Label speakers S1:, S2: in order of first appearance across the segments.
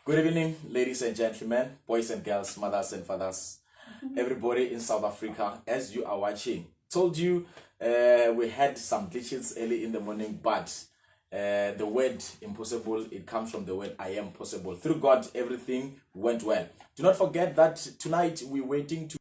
S1: Good evening, ladies and gentlemen, boys and girls, mothers and fathers, everybody in South Africa, as you are watching. Told you we had some glitches early in the morning, but the word impossible, it comes from the word I am possible. Through God, everything went well. Do not forget that tonight we're waiting to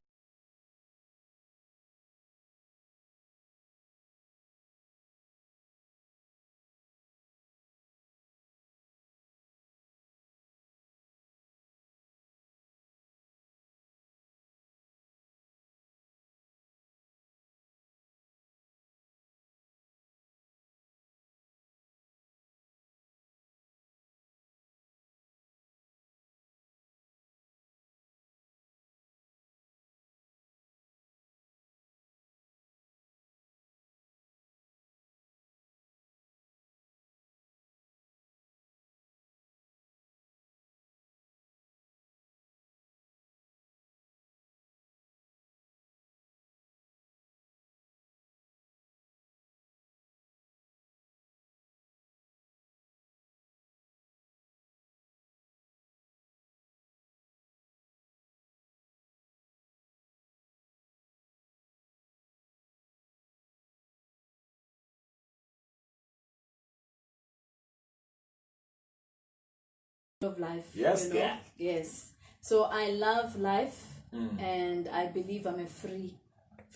S2: of life.
S1: Yes, yeah.
S2: Yes. So I love life, and I believe I'm a free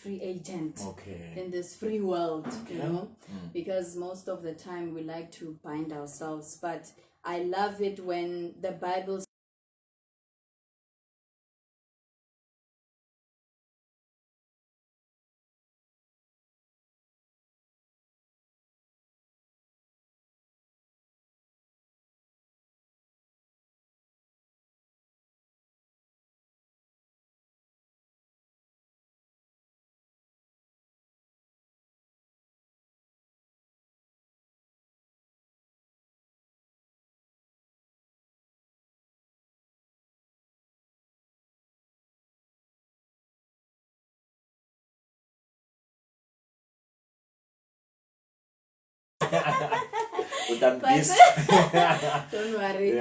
S2: agent.
S1: Okay.
S2: In this free world, because most of the time we like to bind ourselves, but I love it when the Bible
S1: With that
S2: But-
S1: this.
S2: don't worry.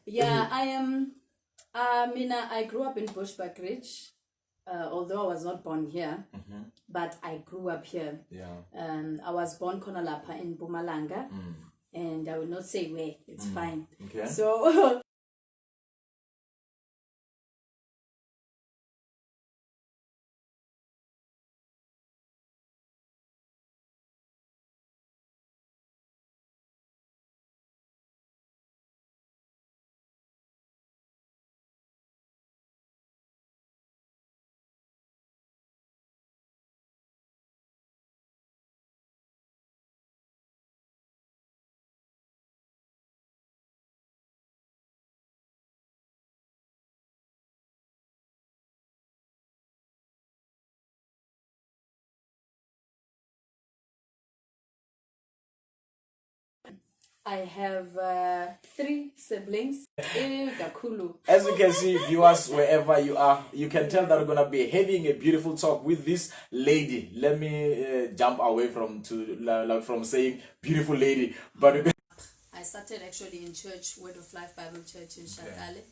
S1: Yeah.
S2: I am Mina, I grew up in Bushbuckridge, although I was not born here, but I grew up here.
S1: Yeah.
S2: I was born Konalapa in Bumalanga, and I will not say where, it's fine.
S1: Okay.
S2: So I have 3 siblings. Kakhulu.
S1: As you can see, viewers, wherever you are, you can tell that we're gonna be having a beautiful talk with this lady. Let me jump away from saying beautiful lady, but
S2: I started actually in church, Word of Life Bible Church in Shatale,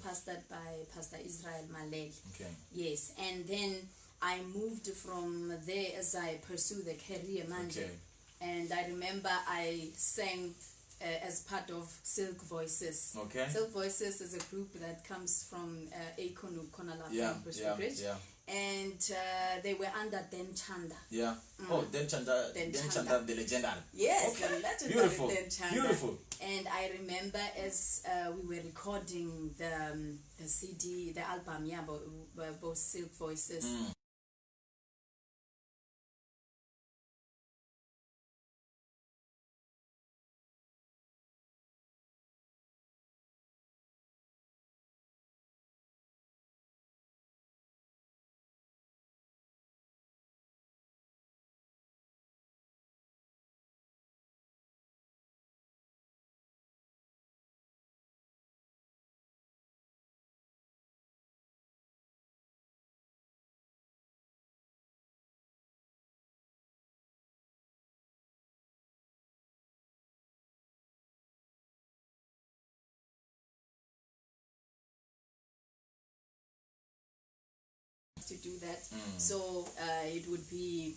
S2: pastored by Pastor Israel Malek.
S1: Okay.
S2: Yes, and then I moved from there as I pursued the career manager.
S1: Okay.
S2: And I remember I sang as part of Silk Voices.
S1: Okay.
S2: Silk Voices is a group that comes from Ekonu Konalapa,
S1: yeah,
S2: and they were under Den Chanda.
S1: yeah. Oh, Den Chanda, the legendary.
S2: Yes,
S1: okay.
S2: the legendary
S1: Beautiful.
S2: Den Chanda.
S1: Beautiful.
S2: And I remember as we were recording the CD, the album, both Silk Voices. to do that. So it would be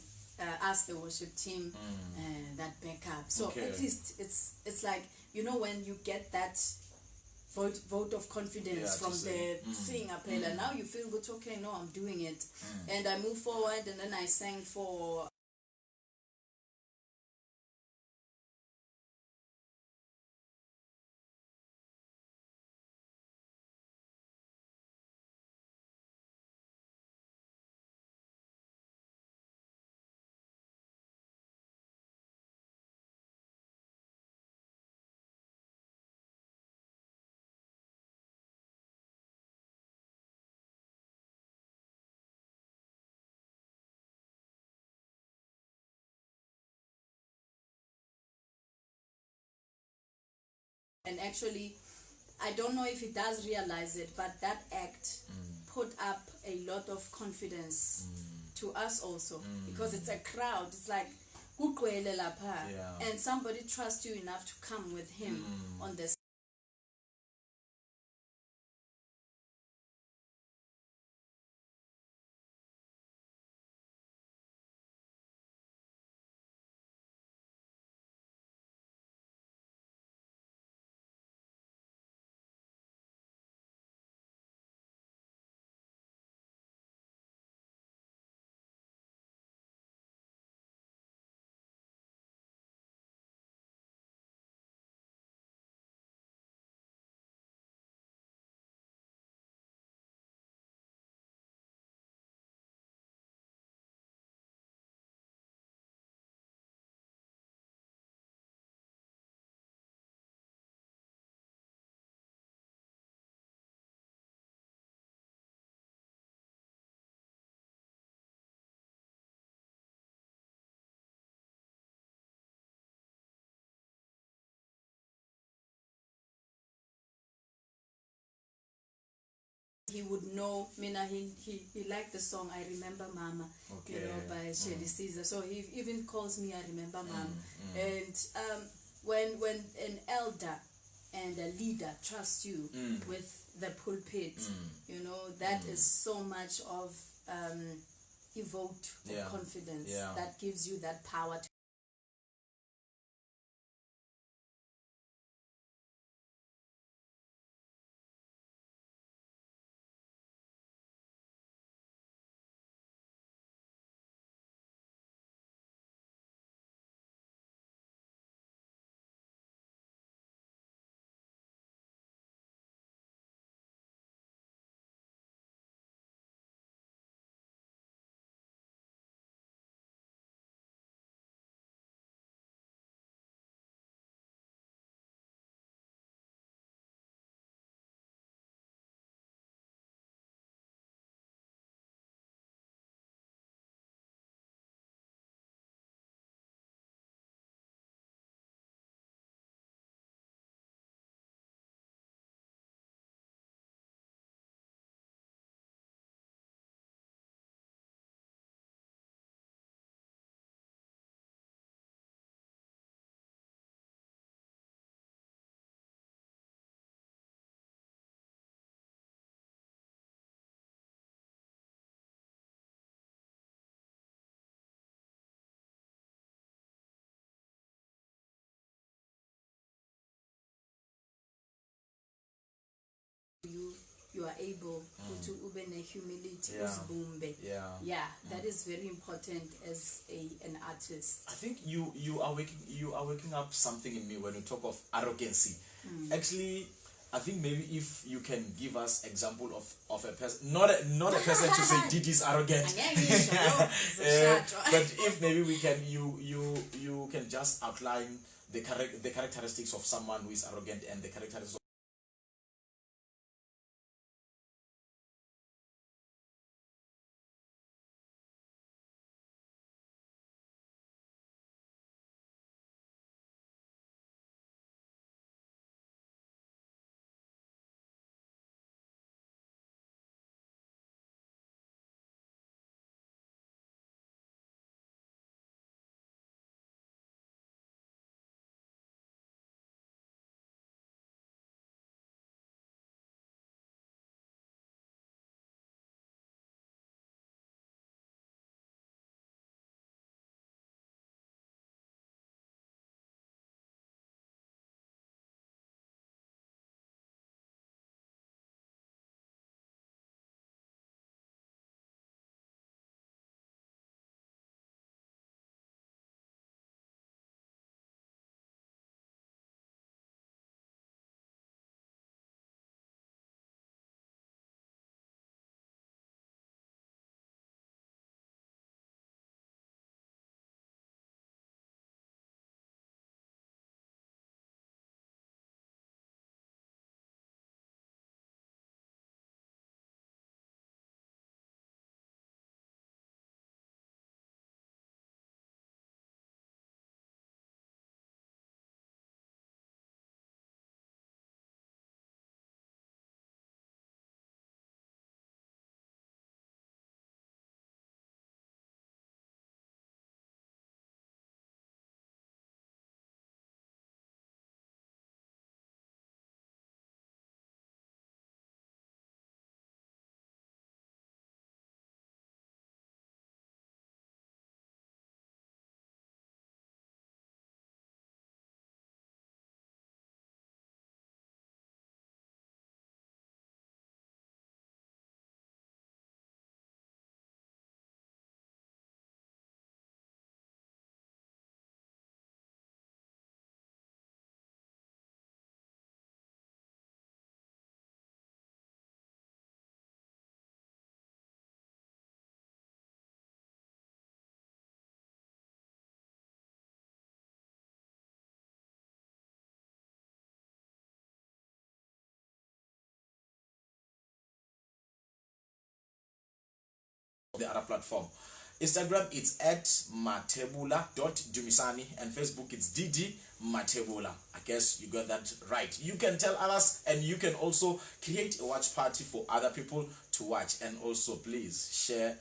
S2: us, the worship team, that backup. So at least it's like, you know, when you get that vote of confidence from the singer player, now you feel good. Okay, no, I'm doing it, and I move forward, and then I sang for. And actually, I don't know if he does realize it, but that act put up a lot of confidence to us also, because it's a crowd. It's like, and somebody trusts you enough to come with him on this. He would know. Mina, he liked the song "I Remember Mama," you know, by Shelly Caesar. So he even calls me "I Remember Mama." And when an elder and a leader trust you with the pulpit, you know, that is so much of a vote of confidence that gives you that power to. You are able to ube humility, that is very important as an artist.
S1: I think you are waking up something in me when you talk of arrogancy. Actually, I think maybe if you can give us example of a person, not a person to say Didi's arrogant, but if maybe we can you can just outline the characteristics of someone who is arrogant and the characteristics the other platform. Instagram, it's at matebula.dumisani, and Facebook, it's DD Matebula. I guess you got that right. You can tell others, and you can also create a watch party for other people to watch. And also, please share.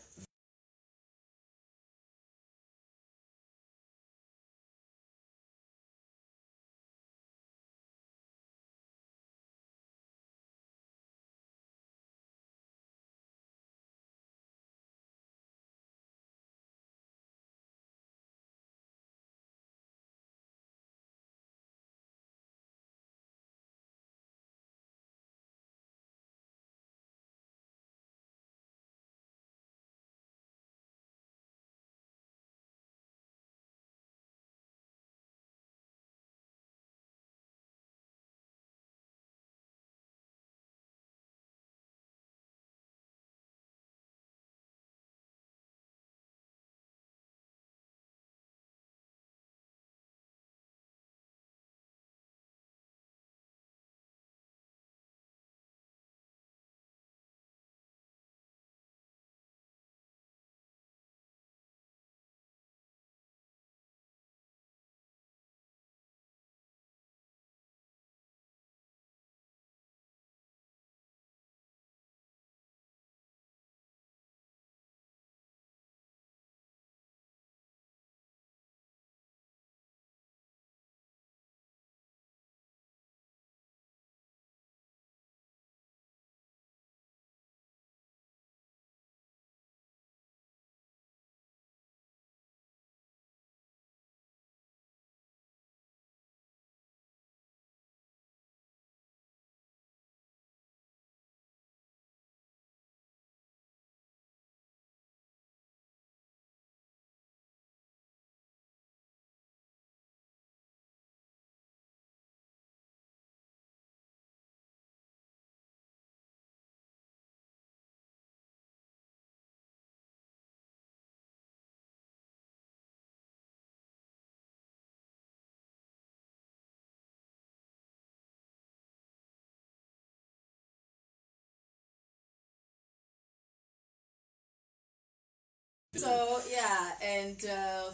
S2: So yeah, and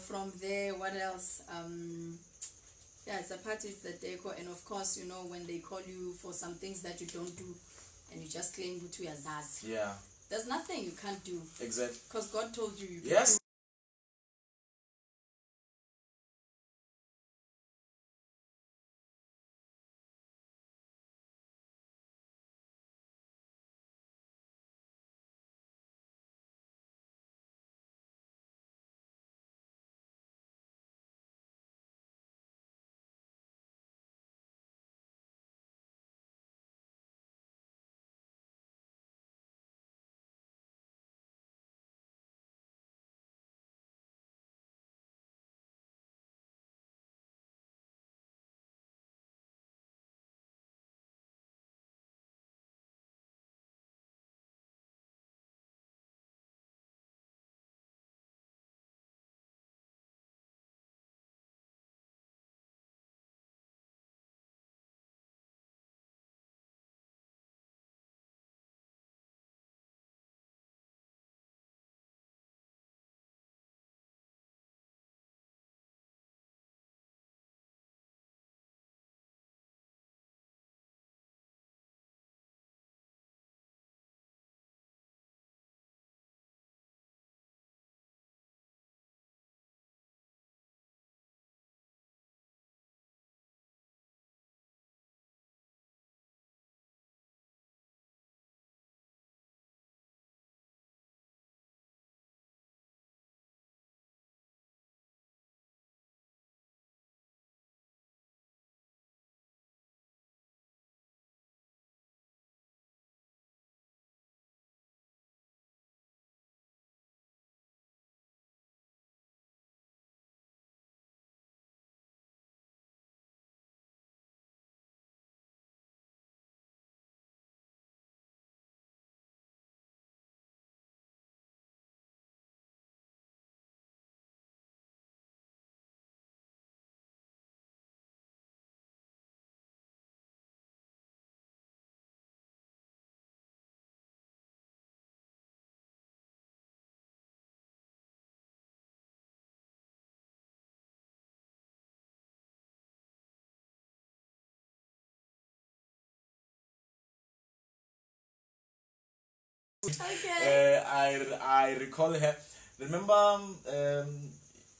S2: from there, what else? Yeah, it's a party, it's the decor, and of course, you know, when they call you for some things that you don't do, and you just claim to your zaz.
S1: Yeah.
S2: There's nothing you can't do.
S1: Exactly.
S2: Because God told you can
S1: Yes.
S2: do Okay.
S1: I recall her. Remember,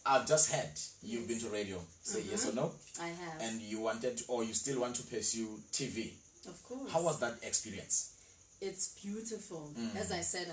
S1: I've just heard you've been to radio. Say yes or no.
S2: I have.
S1: And you wanted, or you still want to pursue TV.
S2: Of course.
S1: How was that experience?
S2: It's beautiful. As I said,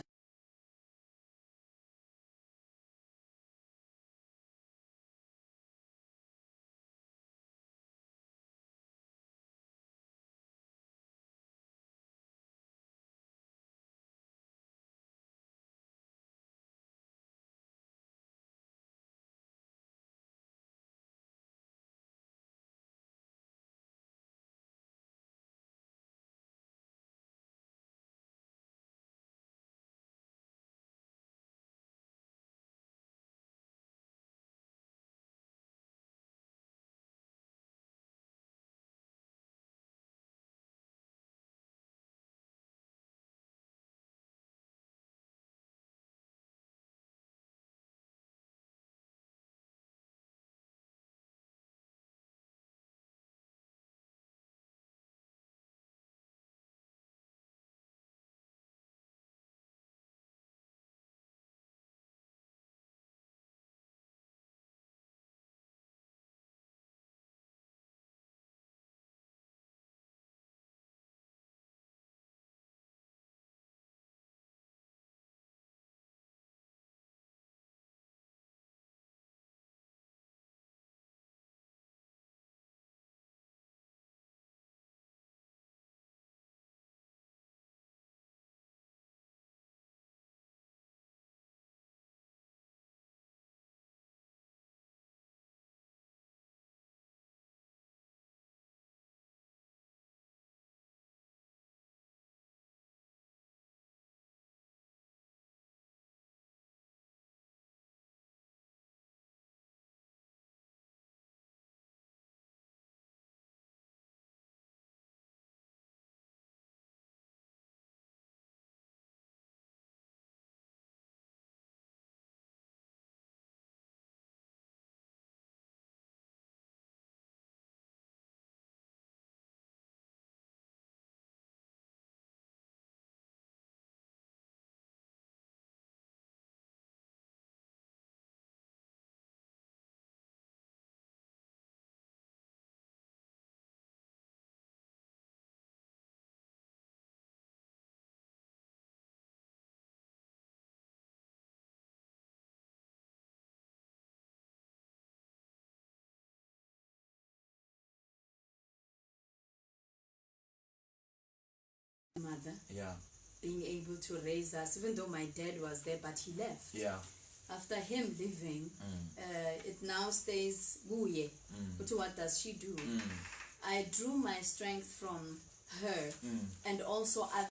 S2: mother
S1: Yeah.
S2: being able to raise us, even though my dad was there, but he left.
S1: Yeah.
S2: After him leaving, it now stays Guye. But what does she do? I drew my strength from her and also other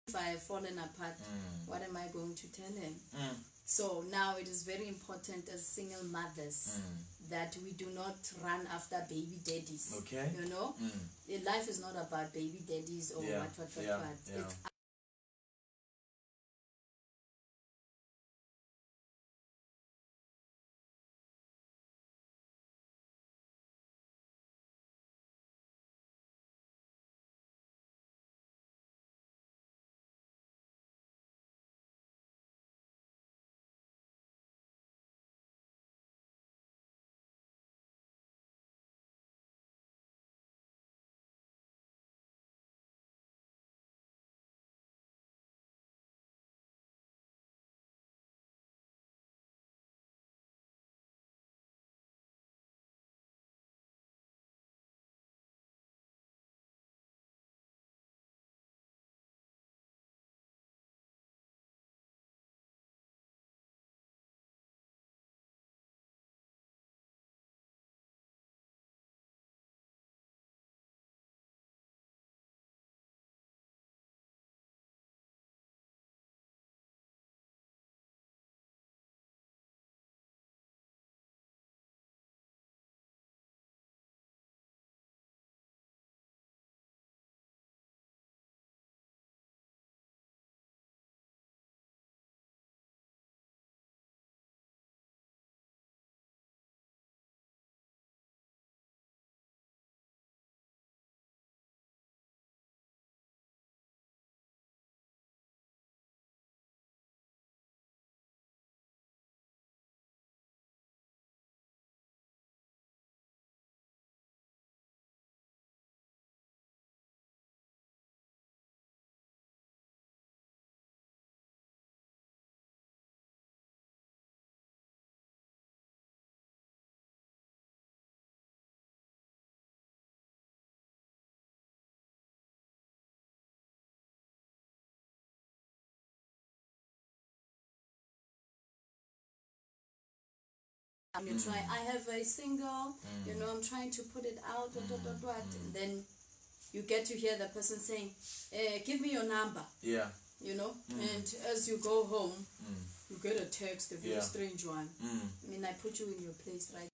S2: if I have fallen apart, what am I going to tell him? So now it is very important as single mothers that we do not run after baby daddies.
S1: Okay.
S2: You know, life is not about baby daddies or what. It's you try. I have a single, I'm trying to put it out, and then you get to hear the person saying, give me your number.
S1: Yeah.
S2: And as you go home, you get a text, a very strange one. I mean, I put you in your place, right?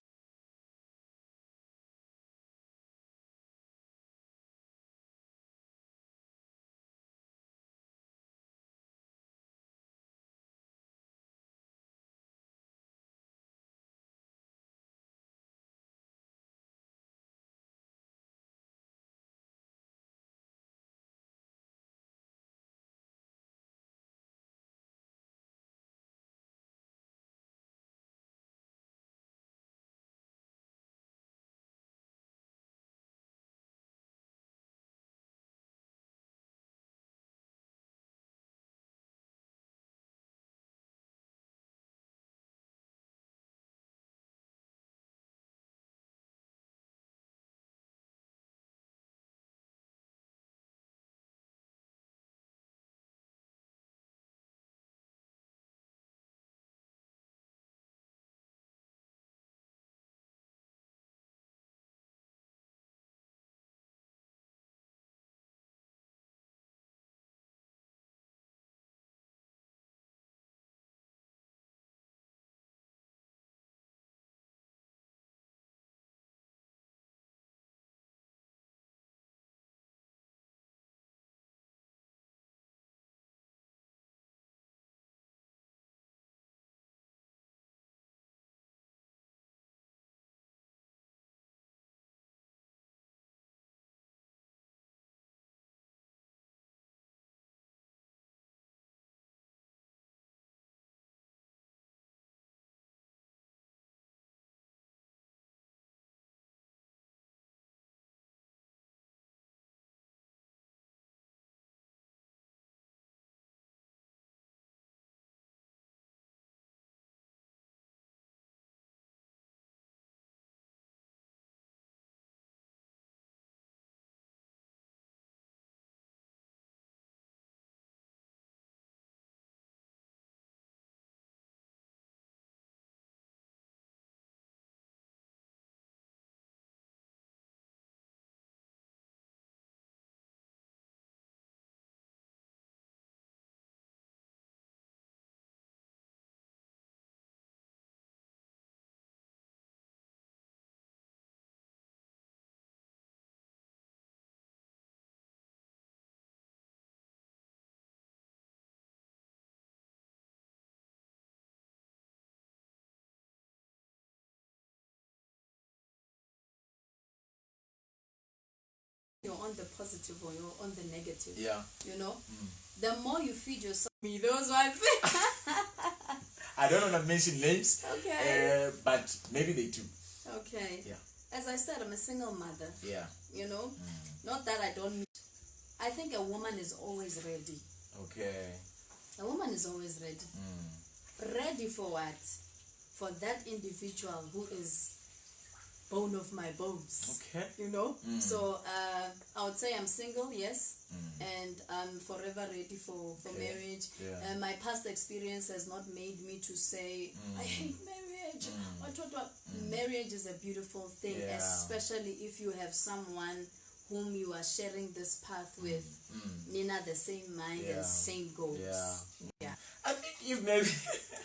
S2: on the positive or you're on the negative.
S1: Yeah.
S2: You know, the more you feed yourself, me those ones.
S1: I don't want to mention names.
S2: Okay.
S1: But maybe they do.
S2: Okay.
S1: Yeah.
S2: As I said, I'm a single mother.
S1: Yeah.
S2: You know, not that I don't. I think a woman is always ready.
S1: Okay.
S2: A woman is always ready. Ready for what? For that individual who is bone of my bones.
S1: Okay.
S2: You know? So I would say I'm single, yes. And I'm forever ready for marriage.
S1: Yeah.
S2: My past experience has not made me to say, I hate marriage. What? Marriage is a beautiful thing,
S1: Yeah.
S2: especially if you have someone whom you are sharing this path with. Nina, the same mind and same goals. Yeah.
S1: I think if maybe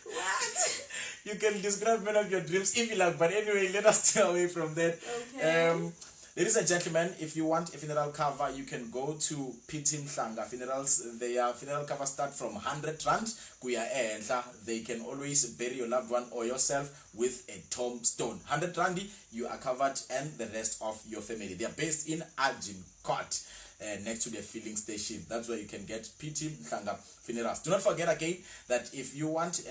S2: What?
S1: you can describe one of your dreams if you like, but anyway, let us stay away from that.
S2: Okay.
S1: Ladies and gentlemen, if you want a funeral cover, you can go to PT Mhlanga Funerals. Their funeral covers start from 100 rand. Kuya ehla. They can always bury your loved one or yourself with a tombstone. 100 rand, you are covered, and the rest of your family. They are based in Ajin Court, next to the filling station. That's where you can get PT Mhlanga Funerals. Do not forget again that if you want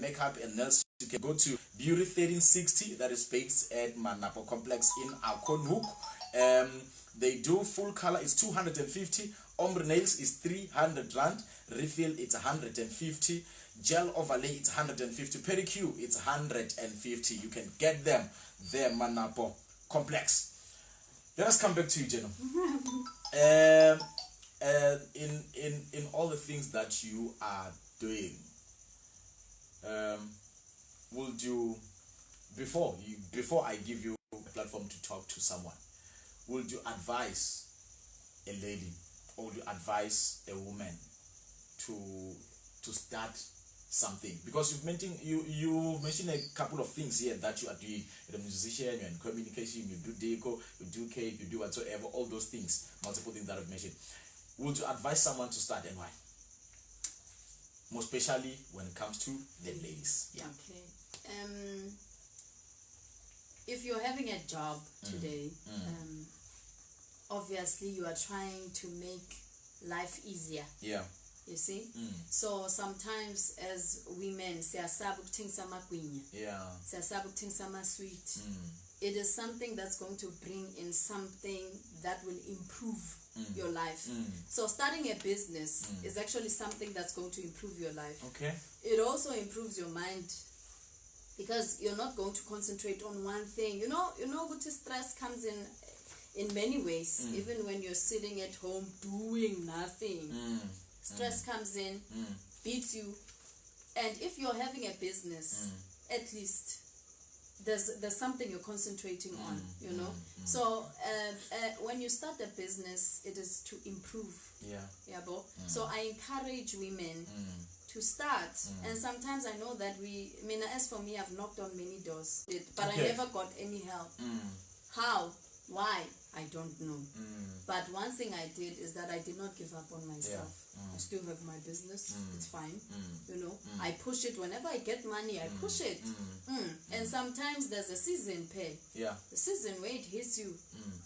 S1: makeup and nails, you can go to Beauty 1360, that is based at Manapo Complex in Akonhoek. They do full color, it's 250. Ombre nails is 300 rand. Refill, it's 150. Gel overlay, it's 150. Pedicure, it's 150. You can get them there, Manapo Complex. Let us come back to you, Jano. In all the things that you are doing, would you, before I give you a platform to talk to someone, would you advise a lady or would you advise a woman to start something? Because you mentioned a couple of things here that you are doing. You're a musician, you're in communication, you do deco, you do cake, you do whatsoever, all those things, multiple things that I've mentioned. Would you advise someone to start, and why? Most especially when it comes to the ladies. Yeah.
S2: Okay. If you're having a job today, obviously you are trying to make life easier.
S1: Yeah.
S2: You see? So sometimes as women, siyasaba ukuthengisa amagwinya.
S1: Yeah.
S2: Siyasaba ukuthengisa ama-sweet. It is something that's going to bring in something that will improve your life. So starting a business is actually something that's going to improve your life.
S1: Okay.
S2: It also improves your mind because you're not going to concentrate on one thing. You know what stress comes in many ways. Even when you're sitting at home doing nothing, stress comes in, beats you. And if you're having a business, at least there's something you're concentrating on, you know. So when you start a business, it is to improve. Yeah, bo. So I encourage women to start. And sometimes I know that as for me, I've knocked on many doors, but I never got any help. How? Why? I don't know. But one thing I did is that I did not give up on myself. I still have my business. It's fine. You know, I push it whenever I get money. I push it. And sometimes there's a season pay.
S1: Yeah.
S2: The season where it hits you.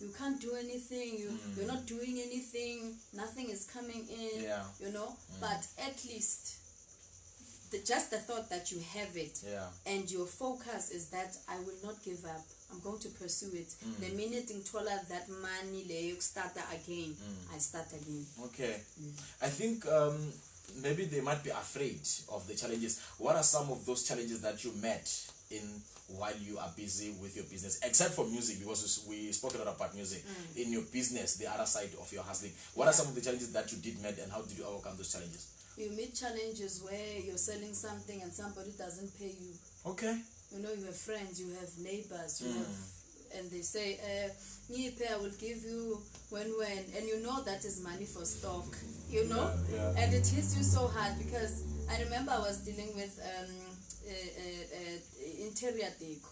S2: You can't do anything. You're not doing anything. Nothing is coming in.
S1: Yeah.
S2: You know. But at least just the thought that you have it, and your focus is that I will not give up. I'm going to pursue it. The minute in Tola that money you start again, I start again.
S1: Okay. I think maybe they might be afraid of the challenges. What are some of those challenges that you met while you are busy with your business, except for music, because we spoke a lot about music in your business, the other side of your hustling? What are some of the challenges that you did meet, and how did you overcome those challenges?
S2: You meet challenges where you're selling something and somebody doesn't pay you. Okay. You know, you have friends, you have neighbors, you have, and they say, I will give you when, and you know that is money for stock, you know, and it hits you so hard because I remember I was dealing with interior deco.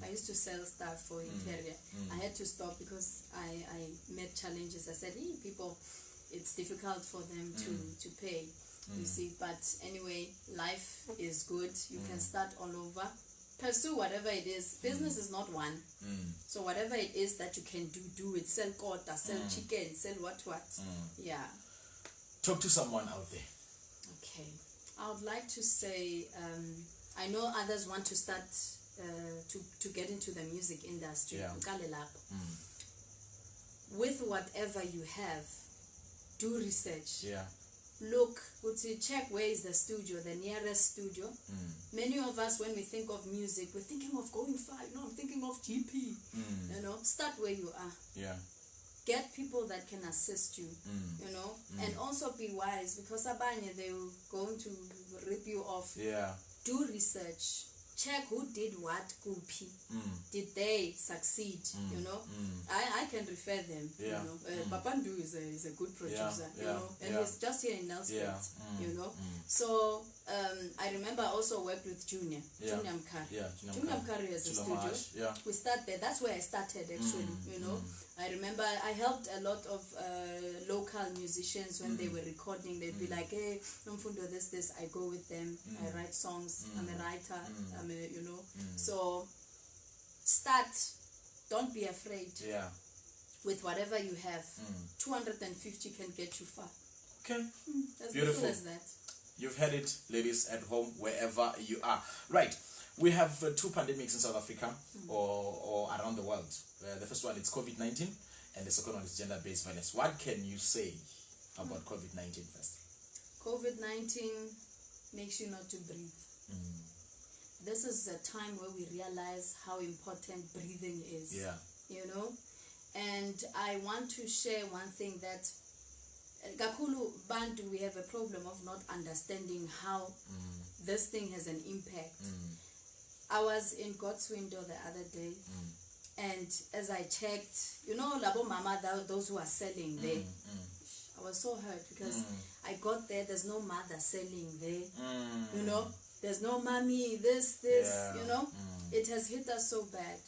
S2: I used to sell stuff for interior. I had to stop because I met challenges. I said, people, it's difficult for them to pay. You see, but anyway, life is good. You can start all over. pursue whatever it is. Business is not one. So whatever it is that you can do it. Sell kota, sell chicken, sell what. Yeah.
S1: Talk to someone out there.
S2: Okay. I would like to say, I know others want to start to get into the music industry.
S1: Yeah.
S2: With whatever you have, do research.
S1: Yeah.
S2: Look, check where is the studio, the nearest studio. Many of us, when we think of music, we're thinking of going far. I'm thinking of GP. Start where you are.
S1: Yeah.
S2: Get people that can assist you, and also be wise, because abanye, they're going to rip you off.
S1: Yeah.
S2: Do research. Check who did what, Kupi. Did they succeed? I can refer them.
S1: Yeah.
S2: Papandu is a good producer, and he's just here in Nelspruit, So I remember I also worked with Junior Mkari.
S1: Yeah,
S2: Junior Mkari has a studio.
S1: Yeah.
S2: We start there. That's where I started actually. I remember I helped a lot of local musicians when they were recording. They'd be like, hey, Mfundo, this. I go with them. I write songs. I'm a writer. So start. Don't be afraid.
S1: Yeah.
S2: With whatever you have, 250 can get you far.
S1: Okay.
S2: As
S1: Beautiful.
S2: little as that.
S1: You've heard it, ladies at home, wherever you are. Right. We have two pandemics in South Africa or around the world. The first one is COVID-19, and the second one is gender-based violence. What can you say about COVID-19 first?
S2: COVID-19 makes you not to breathe. This is a time where we realize how important breathing is.
S1: Yeah.
S2: And I want to share one thing that Gakulu Bantu, we have a problem of not understanding how this thing has an impact. I was in God's window the other day, and as I checked, Labo Mama, those who are selling there, I was so hurt because I got there, there's no mother selling there, there's no mommy, this,
S1: Yeah.
S2: It has hit us so bad.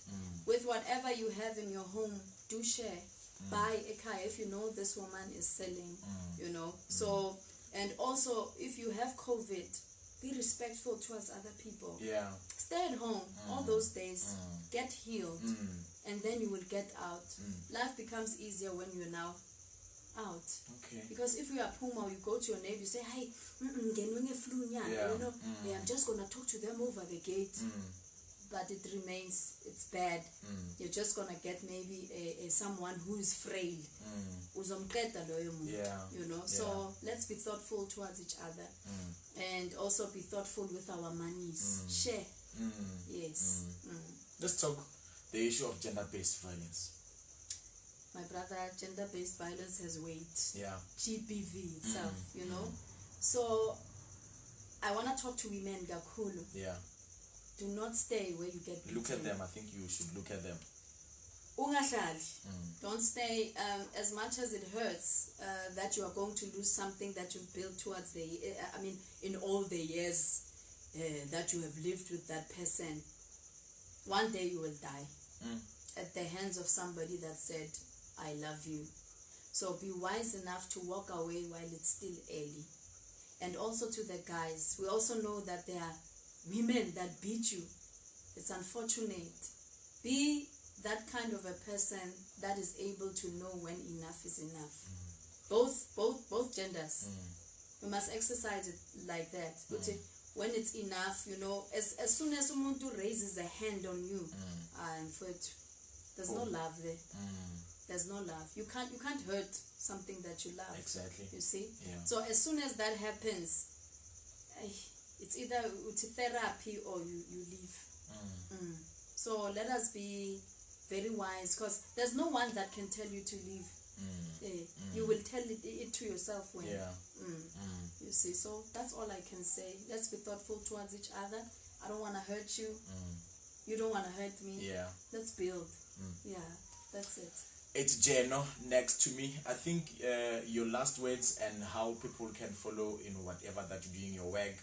S2: With whatever you have in your home, do share. Buy a car if you know this woman is selling, So, and also, if you have COVID, be respectful towards other people.
S1: Yeah.
S2: Stay at home all those days. Get healed, and then you will get out. Life becomes easier when you're now out.
S1: Okay.
S2: Because if you are Puma, you go to your neighbor, you say, hey, I'm just going to talk to them over the gate. But it remains, it's bad. You're just going to get maybe someone who is frail. So let's be thoughtful towards each other. And also be thoughtful with our monies. Share. Yes.
S1: Let's talk the issue of gender-based violence.
S2: My brother, gender-based violence has weight.
S1: Yeah.
S2: GBV itself, So I want to talk to women, Gakulu.
S1: Yeah.
S2: Do not stay where you get beaten.
S1: Look at them. I think you should look at them.
S2: Don't stay, as much as it hurts that you are going to lose something that you've built towards in all the years that you have lived with that person. One day you will die at the hands of somebody that said, I love you. So be wise enough to walk away while it's still early. And also to the guys, we also know that there are women that beat you. It's unfortunate. Be that kind of a person that is able to know when enough is enough. Both genders. We must exercise it like that. When it's enough, as soon as someone raises a hand on you, there's no love there. There's no love. You can't hurt something that you love.
S1: Exactly.
S2: You see?
S1: Yeah.
S2: So as soon as that happens, it's either therapy or you leave. So let us be very wise, because there's no one that can tell you to leave. You will tell it to yourself when. You see, so that's all I can say. Let's be thoughtful towards each other. I don't want to hurt you. You don't want to hurt me.
S1: Yeah.
S2: Let's build. Yeah, that's it.
S1: It's Jano next to me. I think your last words and how people can follow in whatever that you're doing your work,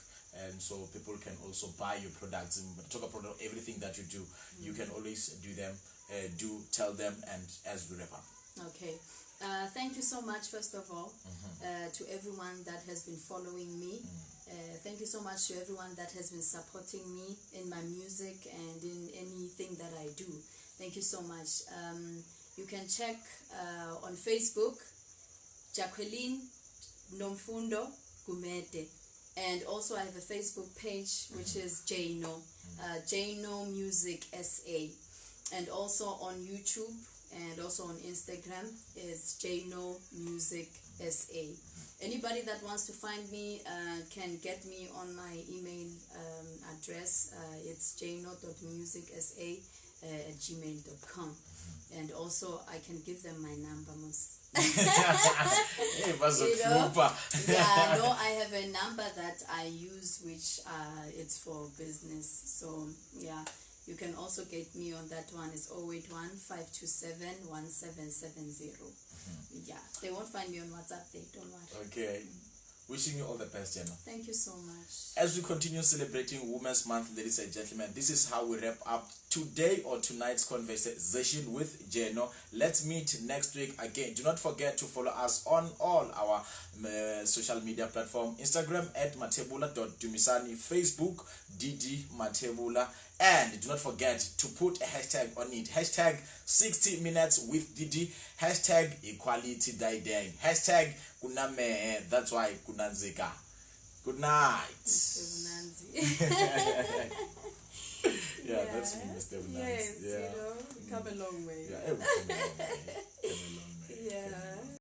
S1: and so people can also buy your products and talk about everything that you do. You can always do them. Tell them, and as we wrap up.
S2: Okay. Thank you so much, first of all, to everyone that has been following me. Thank you so much to everyone that has been supporting me in my music and in anything that I do. Thank you so much. You can check on Facebook, Jacqueline Nomfundo Gumede. And also I have a Facebook page which is Jano, Jano Music SA. And also on YouTube and also on Instagram is Jano Music SA. Anybody that wants to find me can get me on my email address. It's jano.musicsa@gmail.com. And also I can give them my number,
S1: Hey, was a
S2: you know?
S1: trooper.
S2: Yeah, no, I have a number that I use which it's for business. So yeah, you can also get me on that one. It's 081 527 1770. Yeah, they won't find me on WhatsApp there, don't worry.
S1: Okay. Wishing you all the best, Jano.
S2: Thank you so much.
S1: As we continue celebrating Women's Month, ladies and gentlemen, this is how we wrap up today or tonight's conversation with Jano. Let's meet next week again. Do not forget to follow us on all our social media platform: Instagram @matebula.dumisani, Facebook Didi Matebula, and do not forget to put a hashtag on it. Hashtag 60 minutes with Didi. Hashtag equality daidang. Hashtag kuname. That's why kunanzika. Good night. Yeah, that's me, Mr. Bunanzi.
S2: Yes,
S1: yeah.
S2: you know, we come a long way.
S1: Yeah, we come a long way. Come a long way.
S2: Yeah.